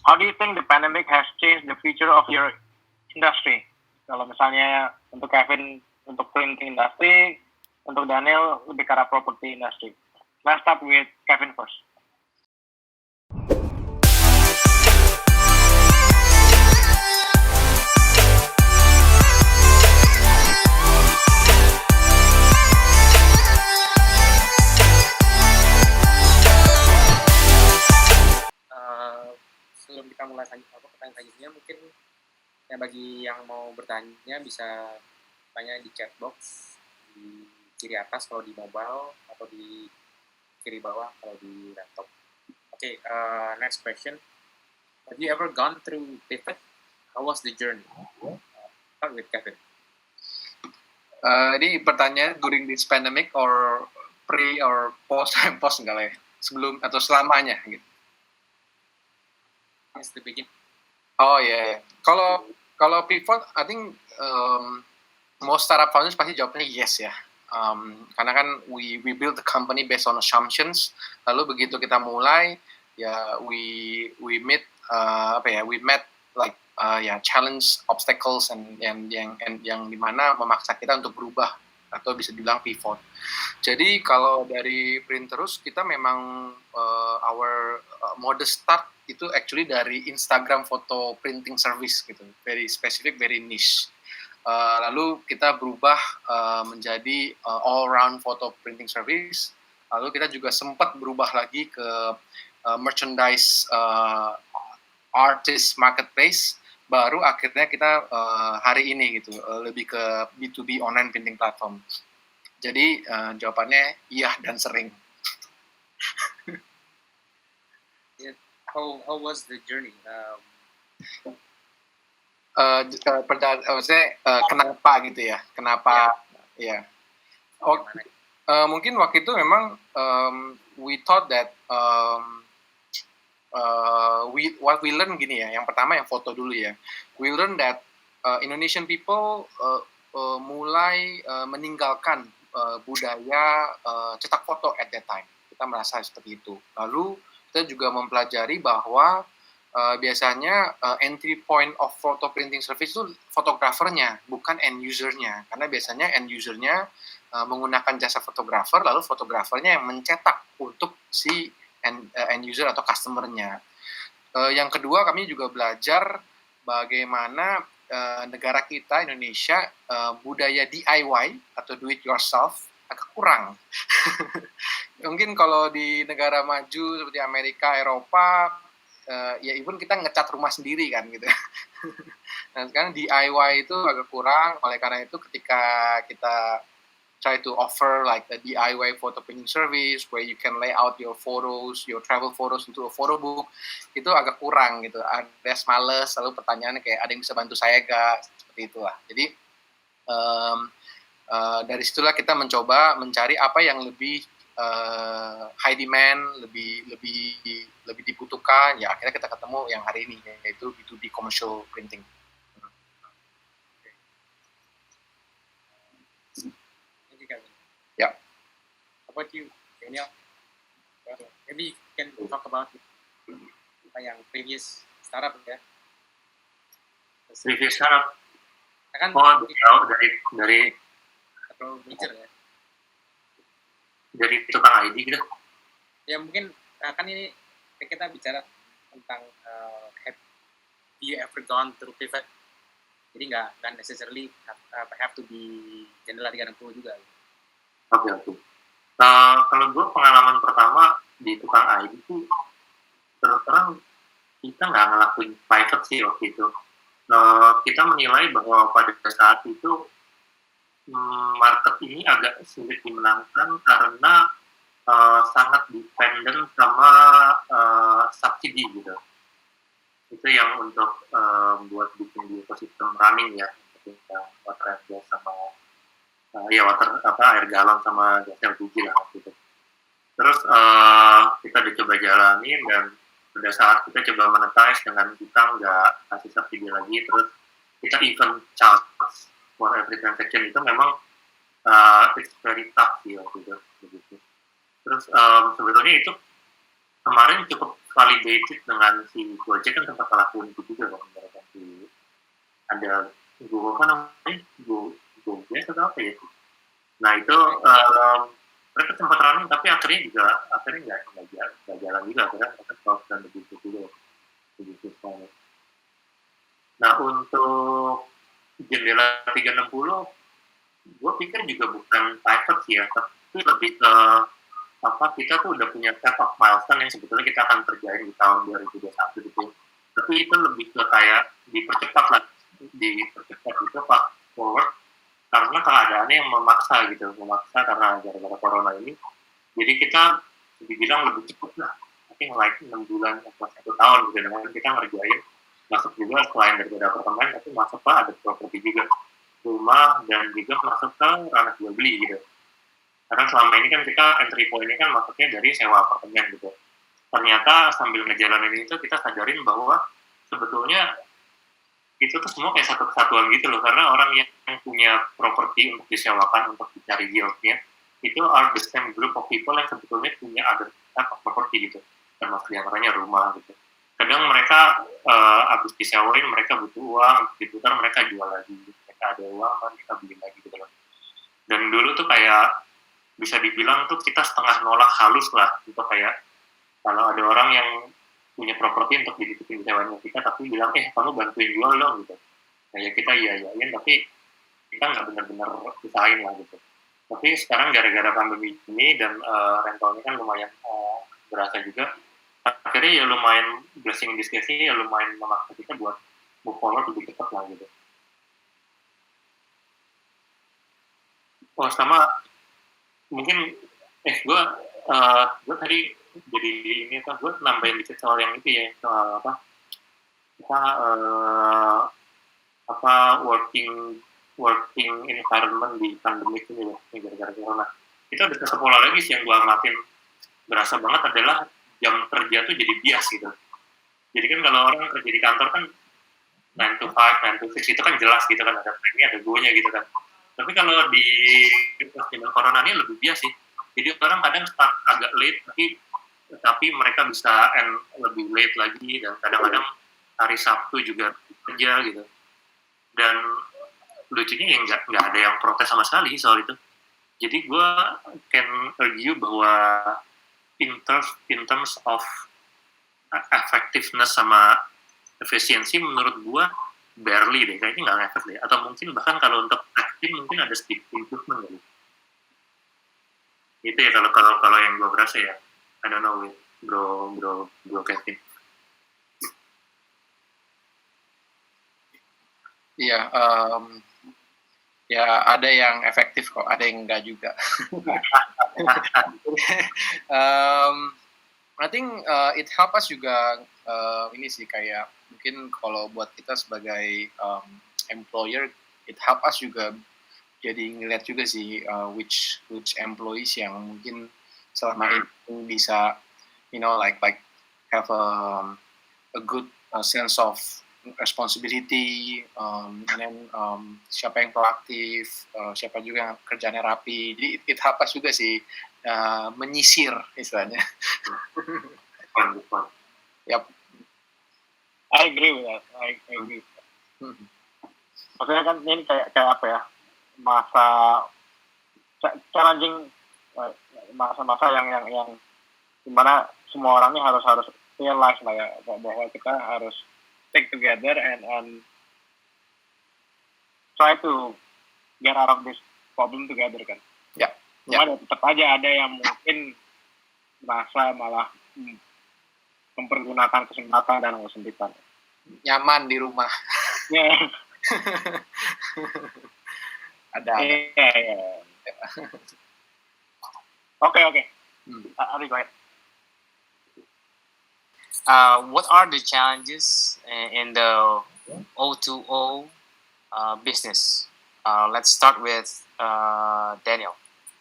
How do you think the pandemic has changed the future of your industry? Kalau misalnya untuk Kevin untuk printing industry, untuk Daniel lebih ke arah property industry. Let's start with Kevin first. Sebelum kita mulai pertanyaan selanjutnya, mungkin ya bagi yang mau bertanya bisa tanya di chat box di kiri atas kalau di mobile atau di kiri bawah kalau di laptop. Okay, next question. Have you ever gone through pivot? How was the journey? Start with Kevin. Ini pertanyaan during this pandemic or pre or post enggak lah ya? Sebelum atau selamanya gitu. Yes, the beginning. Oh ya, yeah. Kalau pivot, I think most startup founders pasti jawabnya yes ya. Karena kan we build the company based on assumptions. Lalu begitu kita mulai, ya we met like challenge, obstacles, and yang dimana memaksa kita untuk berubah atau bisa dibilang pivot. Jadi kalau dari Printerus kita memang our modest start itu actually dari Instagram photo printing service gitu, very specific, very niche. Lalu kita berubah menjadi all round photo printing service. Lalu kita juga sempat berubah lagi ke merchandise artist marketplace. Baru akhirnya kita hari ini gitu lebih ke B2B online printing platform. Jadi jawabannya iya dan sering. How was the journey? Kenapa gitu ya? Kenapa? Ya. Mungkin waktu itu memang we thought that what we learn gini ya. Yang pertama yang foto dulu ya. We learn that Indonesian people mulai meninggalkan budaya cetak foto at that time. Kita merasa seperti itu. Lalu kita juga mempelajari bahwa biasanya entry point of photo printing service itu fotografernya, bukan end usernya. Karena biasanya end usernya menggunakan jasa fotografer, lalu fotografernya yang mencetak untuk si end user atau customernya. Yang kedua, kami juga belajar bagaimana negara kita, Indonesia, budaya DIY atau do it yourself agak kurang. Mungkin kalau di negara maju seperti Amerika, Eropa, ya even kita ngecat rumah sendiri kan gitu. Nah sekarang DIY itu agak kurang, oleh karena itu ketika kita try to offer like a DIY photo printing service where you can lay out your photos, your travel photos into a photo book, itu agak kurang gitu. Ada males, lalu pertanyaannya kayak ada yang bisa bantu saya gak? Seperti itulah. Jadi dari situlah kita mencoba mencari apa yang lebih high demand, lebih dibutuhkan. Ya akhirnya kita ketemu yang hari ini, yaitu B2B commercial printing. Yeah. How about you, Daniel? Maybe you can talk about yang previous startup ya. Previous startup. Kan dari atau major ya. Dari tukang ID gitu. Ya mungkin kan ini kita bicara tentang have you ever gone through pivot. Jadi nggak necessarily have to be Jenderal 360 juga. Oke. Kalau gue pengalaman pertama di tukang ID itu terus terang kita nggak ngelakuin pivot sih waktu itu. Kita menilai bahwa pada saat itu market ini agak sulit dimenangkan karena sangat dependent sama subsidi gitu. Itu yang untuk buat bikin di ekosistem running ya, seperti water gas sama air galon sama gas LPG lah gitu. Terus kita dicoba jalanin dan pada saat kita coba monetize dengan kita nggak kasih subsidi lagi, terus kita even charge for every transaction, itu memang it's very tough sih waktu itu begitu. Terus sebetulnya itu kemarin cukup validated dengan si Gojek kan tempat lakuin itu juga kan, mereka di ada Go apa namanya Gojek atau apa ya. Nah itu mereka sempat running tapi akhirnya nggak jalan juga, akhirnya mereka stop dan begitu juga. Nah untuk jendela 360 gue pikir juga bukan private sih ya, tapi lebih ke kita tuh udah punya set of milestone yang sebetulnya kita akan kerjain di tahun 2021 gitu. Tapi itu lebih ke kayak dipercepat itu fast forward karena keadaannya yang memaksa karena gara-gara corona ini. Jadi kita dibilang lebih cepat lah, mungkin like 6 bulan atau 1 tahun gitu, dengan kita ngerjain masuk juga selain daripada apartemen, tapi masuk ke ada properti juga rumah dan juga masuk ke ranah jual beli gitu. Karena selama ini kan kita entry point ini kan masuknya dari sewa apartemen gitu. Ternyata sambil ngejalanin itu kita sadarin bahwa sebetulnya itu tuh semua kayak satu kesatuan gitu loh. Karena orang yang punya properti untuk disewakan, untuk dicari yieldnya, itu are the same group of people yang sebetulnya punya other type of property gitu. Termasuk diantaranya rumah gitu. Kadang mereka habis disewain, mereka butuh uang, diputar mereka jual lagi. Mereka ada uang, mereka beli lagi gitu loh. Dan dulu tuh kayak bisa dibilang tuh kita setengah nolak halus lah, gitu kayak kalau ada orang yang punya properti untuk dititipin sewanya kita, tapi bilang kamu bantuin jual dong gitu. Kayak kita iyain, tapi kita nggak benar-benar usahain lah gitu. Tapi sekarang gara-gara pandemi ini dan rentalnya kan lumayan berasa juga, akhirnya ya lumayan blessing in disguise, ya lumayan memaksa kita buat move forward lebih cepat lah gitu. Sama mungkin gue tadi jadi ini gue nambahin dikit soal yang itu ya, soal working environment di pandemi ini loh, gara-gara corona. Itu ada satu pola lagi sih yang gue amatin berasa banget adalah jam kerja tuh jadi bias gitu. Jadi kan kalau orang kerja di kantor kan 9 to 5, 9 to 6 itu kan jelas gitu kan, ada ini ada go-nya gitu kan. Tapi kalau di zaman corona ini lebih bias sih. Jadi orang kadang start agak late, tapi mereka bisa end lebih late lagi, dan kadang-kadang hari Sabtu juga kerja gitu. Dan lucunya ya nggak ada yang protes sama sekali soal itu. Jadi gue can argue bahwa in terms of effectiveness sama efisiensi, menurut gue barely deh, kayaknya nggak ngefek deh. Atau mungkin bahkan kalau untuk acting mungkin ada sedikit improvement gitu. Itu ya kalau yang gue berasa ya. I don't know, bro Kevin. Iya, ya ada yang efektif kok, ada yang enggak juga. I think it help us juga ini sih, kayak mungkin kalau buat kita sebagai employer, it help us juga jadi ngeliat juga sih which employees yang mungkin selama ini bisa like have a good sense of responsibility, and then siapa yang proaktif, siapa juga yang kerjanya rapi. Jadi it help us juga sih menyisir istilahnya. Yep. I agree with that. I agree. Maksudnya kan ini kayak apa ya, masa challenging, masa-masa yang dimana semua orangnya harus realize lah ya, bahwa kita harus stick together and try to get out of this problem together kan. Ya. Cuma tetap aja ada yang mungkin merasa malah mempergunakan kesempatan dan kesempitan. Nyaman di rumah. Ya. Ada. Iya. Oke. Ari, go ahead. What are the challenges in the O2O business? Let's start with Daniel.